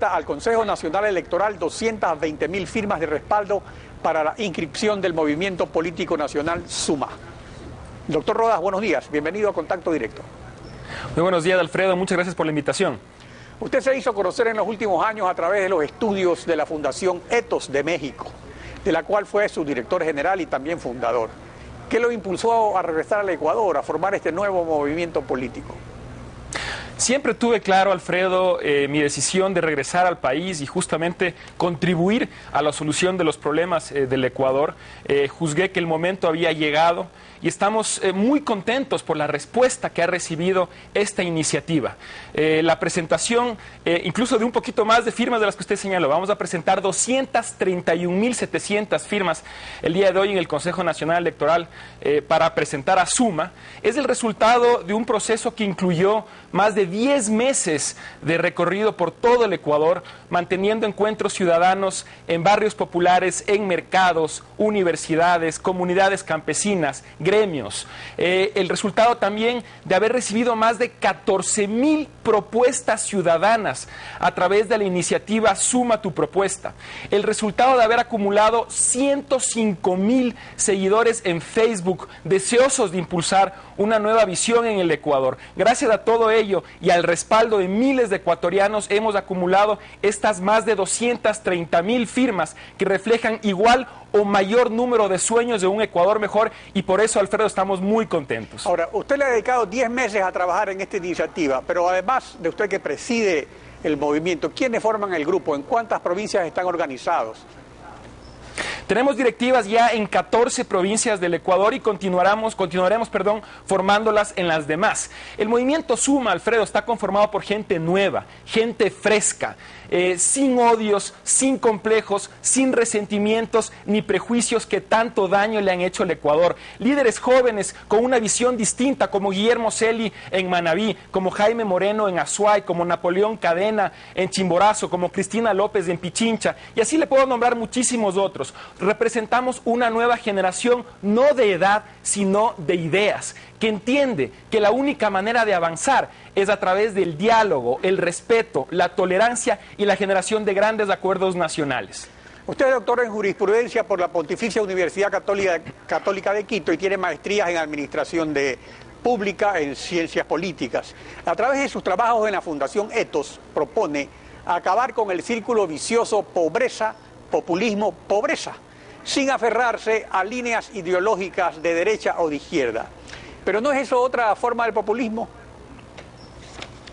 presenta al Consejo Nacional Electoral 220.000 firmas de respaldo para la inscripción del movimiento político nacional SUMA. Doctor Rodas, buenos días. Bienvenido a Contacto Directo. Muy buenos días, Alfredo. Muchas gracias por la invitación. Usted se hizo conocer en los últimos años a través de los estudios de la Fundación Ethos de México, de la cual fue su director general y también fundador. ¿Qué lo impulsó a regresar al Ecuador, a formar este nuevo movimiento político? Siempre tuve claro, Alfredo, mi decisión de regresar al país y justamente contribuir a la solución de los problemas del Ecuador. Juzgué que el momento había llegado y estamos muy contentos por la respuesta que ha recibido esta iniciativa. La presentación, incluso de un poquito más de firmas de las que usted señaló, vamos a presentar 231.700 firmas el día de hoy en el Consejo Nacional Electoral para presentar a SUMA. Es el resultado de un proceso que incluyó más de 10 meses de recorrido por todo el Ecuador, manteniendo encuentros ciudadanos en barrios populares, en mercados, universidades, comunidades campesinas, gremios. El resultado también de haber recibido más de 14.000 propuestas ciudadanas a través de la iniciativa Suma tu Propuesta. El resultado de haber acumulado 105.000 seguidores en Facebook, deseosos de impulsar una nueva visión en el Ecuador. Gracias a todo ello y al respaldo de miles de ecuatorianos hemos acumulado estas más de 230.000 firmas que reflejan igual o mayor número de sueños de un Ecuador mejor, y por eso, Alfredo, estamos muy contentos. Ahora, usted le ha dedicado 10 meses a trabajar en esta iniciativa, pero además de usted que preside el movimiento, ¿quiénes forman el grupo? ¿En cuántas provincias están organizados? Tenemos directivas ya en 14 provincias del Ecuador y continuaremos, formándolas en las demás. El movimiento Suma, Alfredo, está conformado por gente nueva, gente fresca, sin odios, sin complejos, sin resentimientos ni prejuicios que tanto daño le han hecho al Ecuador. Líderes jóvenes con una visión distinta, como Guillermo Celi en Manabí, como Jaime Moreno en Azuay, como Napoleón Cadena en Chimborazo, como Cristina López en Pichincha, y así le puedo nombrar muchísimos otros. Representamos una nueva generación, no de edad, sino de ideas, que entiende que la única manera de avanzar es a través del diálogo, el respeto, la tolerancia y la generación de grandes acuerdos nacionales. Usted es doctor en jurisprudencia por la Pontificia Universidad Católica de Quito y tiene maestrías en administración pública, en ciencias políticas. A través de sus trabajos en la Fundación Ethos propone acabar con el círculo vicioso pobreza, populismo, pobreza, sin aferrarse a líneas ideológicas de derecha o de izquierda. ¿Pero no es eso otra forma del populismo?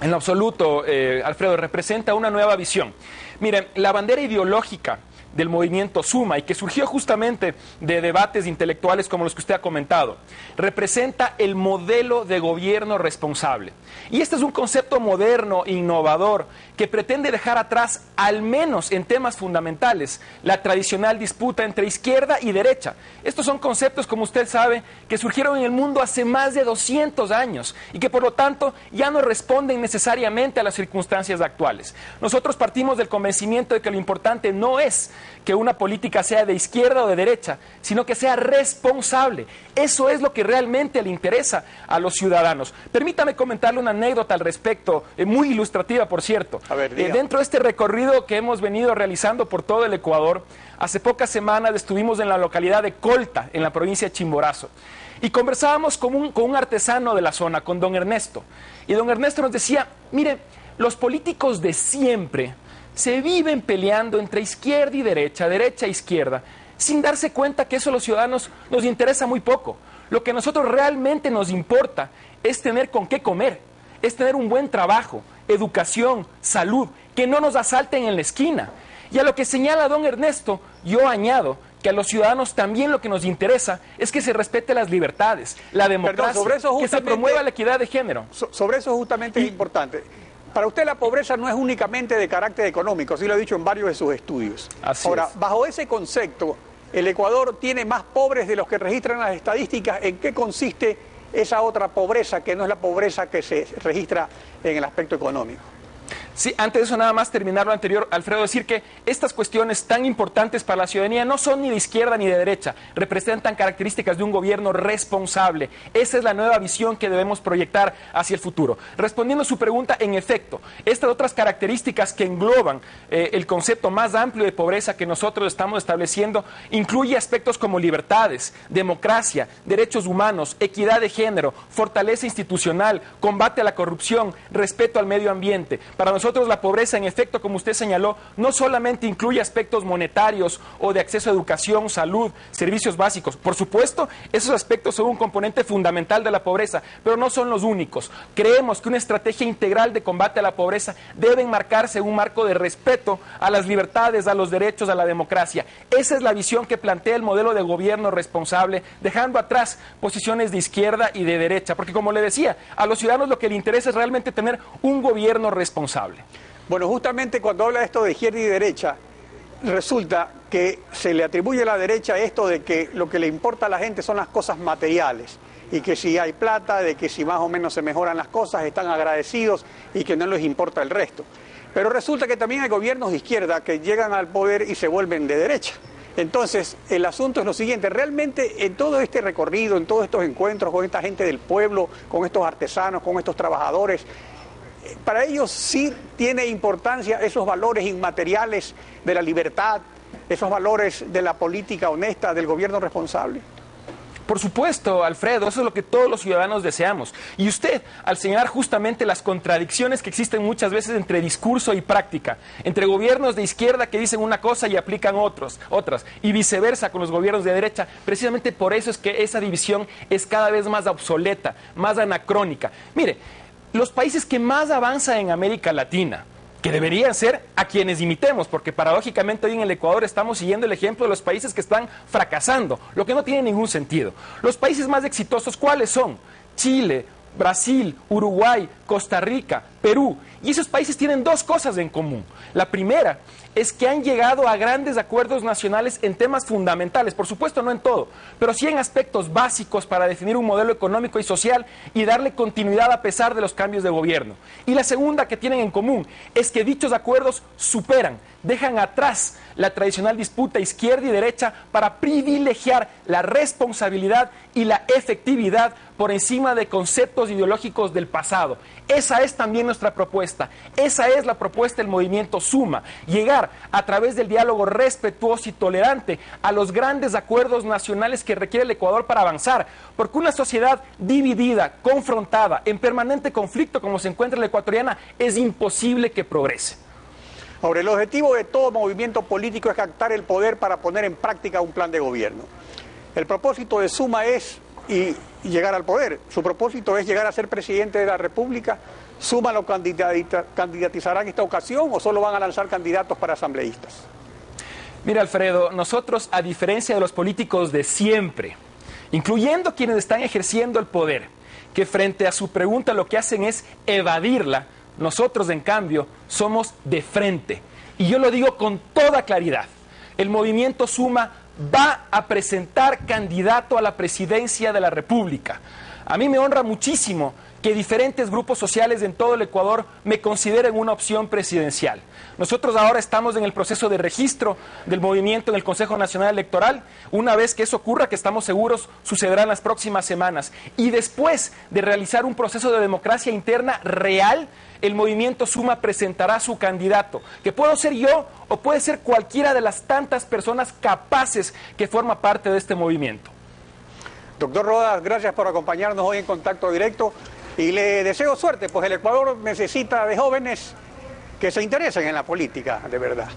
En lo absoluto, Alfredo, representa una nueva visión. Miren, la bandera ideológica del movimiento Suma, y que surgió justamente de debates intelectuales como los que usted ha comentado, representa el modelo de gobierno responsable. Y este es un concepto moderno, innovador, que pretende dejar atrás, al menos en temas fundamentales, la tradicional disputa entre izquierda y derecha. Estos son conceptos, como usted sabe, que surgieron en el mundo hace más de 200 años y que por lo tanto ya no responden necesariamente a las circunstancias actuales. Nosotros partimos del convencimiento de que lo importante no es que una política sea de izquierda o de derecha, sino que sea responsable. Eso es lo que realmente le interesa a los ciudadanos. Permítame comentarle una anécdota al respecto, muy ilustrativa, por cierto. A ver, dentro de este recorrido que hemos venido realizando por todo el Ecuador, hace pocas semanas estuvimos en la localidad de Colta, en la provincia de Chimborazo, y conversábamos con un artesano de la zona, con don Ernesto. Y don Ernesto nos decía, mire, los políticos de siempre se viven peleando entre izquierda y derecha e izquierda, sin darse cuenta que eso a los ciudadanos nos interesa muy poco. Lo que a nosotros realmente nos importa es tener con qué comer, es tener un buen trabajo, educación, salud, que no nos asalten en la esquina. Y a lo que señala don Ernesto, yo añado que a los ciudadanos también lo que nos interesa es que se respete las libertades, la democracia, que se promueva la equidad de género. Sobre eso justamente es importante. Para usted la pobreza no es únicamente de carácter económico, así lo ha dicho en varios de sus estudios. Ahora, bajo ese concepto, el Ecuador tiene más pobres de los que registran las estadísticas. ¿En qué consiste esa otra pobreza que no es la pobreza que se registra en el aspecto económico? Sí, antes de eso nada más terminar lo anterior, Alfredo, decir que estas cuestiones tan importantes para la ciudadanía no son ni de izquierda ni de derecha, representan características de un gobierno responsable. Esa es la nueva visión que debemos proyectar hacia el futuro. Respondiendo a su pregunta, en efecto, estas otras características que engloban el concepto más amplio de pobreza que nosotros estamos estableciendo, incluye aspectos como libertades, democracia, derechos humanos, equidad de género, fortaleza institucional, combate a la corrupción, respeto al medio ambiente. Para nosotros la pobreza, en efecto, como usted señaló, no solamente incluye aspectos monetarios o de acceso a educación, salud, servicios básicos. Por supuesto, esos aspectos son un componente fundamental de la pobreza, pero no son los únicos. Creemos que una estrategia integral de combate a la pobreza debe enmarcarse en un marco de respeto a las libertades, a los derechos, a la democracia. Esa es la visión que plantea el modelo de gobierno responsable, dejando atrás posiciones de izquierda y de derecha, porque como le decía, a los ciudadanos lo que les interesa es realmente tener un gobierno responsable. Bueno, justamente cuando habla esto de izquierda y derecha, resulta que se le atribuye a la derecha esto de que lo que le importa a la gente son las cosas materiales y que si hay plata, de que si más o menos se mejoran las cosas, están agradecidos y que no les importa el resto. Pero resulta que también hay gobiernos de izquierda que llegan al poder y se vuelven de derecha. Entonces, el asunto es lo siguiente, realmente en todo este recorrido, en todos estos encuentros con esta gente del pueblo, con estos artesanos, con estos trabajadores, para ellos sí tiene importancia esos valores inmateriales de la libertad, esos valores de la política honesta, del gobierno responsable. Por supuesto, Alfredo, eso es lo que todos los ciudadanos deseamos. Y usted, al señalar justamente las contradicciones que existen muchas veces entre discurso y práctica, entre gobiernos de izquierda que dicen una cosa y aplican otras, y viceversa con los gobiernos de derecha, precisamente por eso es que esa división es cada vez más obsoleta, más anacrónica. Mire, los países que más avanzan en América Latina, que deberían ser a quienes imitemos, porque paradójicamente hoy en el Ecuador estamos siguiendo el ejemplo de los países que están fracasando, lo que no tiene ningún sentido. Los países más exitosos, ¿cuáles son? Chile, Brasil, Uruguay, Costa Rica, Perú. Y esos países tienen dos cosas en común. La primera es que han llegado a grandes acuerdos nacionales en temas fundamentales, por supuesto no en todo, pero sí en aspectos básicos para definir un modelo económico y social y darle continuidad a pesar de los cambios de gobierno. Y la segunda que tienen en común es que dichos acuerdos dejan atrás la tradicional disputa izquierda y derecha para privilegiar la responsabilidad y la efectividad por encima de conceptos ideológicos del pasado. Esa es también nuestra propuesta, esa es la propuesta del movimiento Suma, llegar a través del diálogo respetuoso y tolerante a los grandes acuerdos nacionales que requiere el Ecuador para avanzar, porque una sociedad dividida, confrontada, en permanente conflicto como se encuentra la ecuatoriana, es imposible que progrese. Ahora, el objetivo de todo movimiento político es captar el poder para poner en práctica un plan de gobierno. El propósito de Suma es llegar al poder. Su propósito es llegar a ser presidente de la República. ¿Suma lo candidatizará en esta ocasión o solo van a lanzar candidatos para asambleístas? Mira, Alfredo, nosotros, a diferencia de los políticos de siempre, incluyendo quienes están ejerciendo el poder, que frente a su pregunta lo que hacen es evadirla, nosotros, en cambio, somos de frente. Y yo lo digo con toda claridad. El movimiento Suma va a presentar candidato a la presidencia de la República. A mí me honra muchísimo que diferentes grupos sociales en todo el Ecuador me consideren una opción presidencial. Nosotros ahora estamos en el proceso de registro del movimiento en el Consejo Nacional Electoral. Una vez que eso ocurra, que estamos seguros sucederá en las próximas semanas. Y después de realizar un proceso de democracia interna real, el movimiento Suma presentará su candidato, que puedo ser yo o puede ser cualquiera de las tantas personas capaces que forma parte de este movimiento. Doctor Rodas, gracias por acompañarnos hoy en Contacto Directo y le deseo suerte, pues el Ecuador necesita de jóvenes que se interesen en la política, de verdad.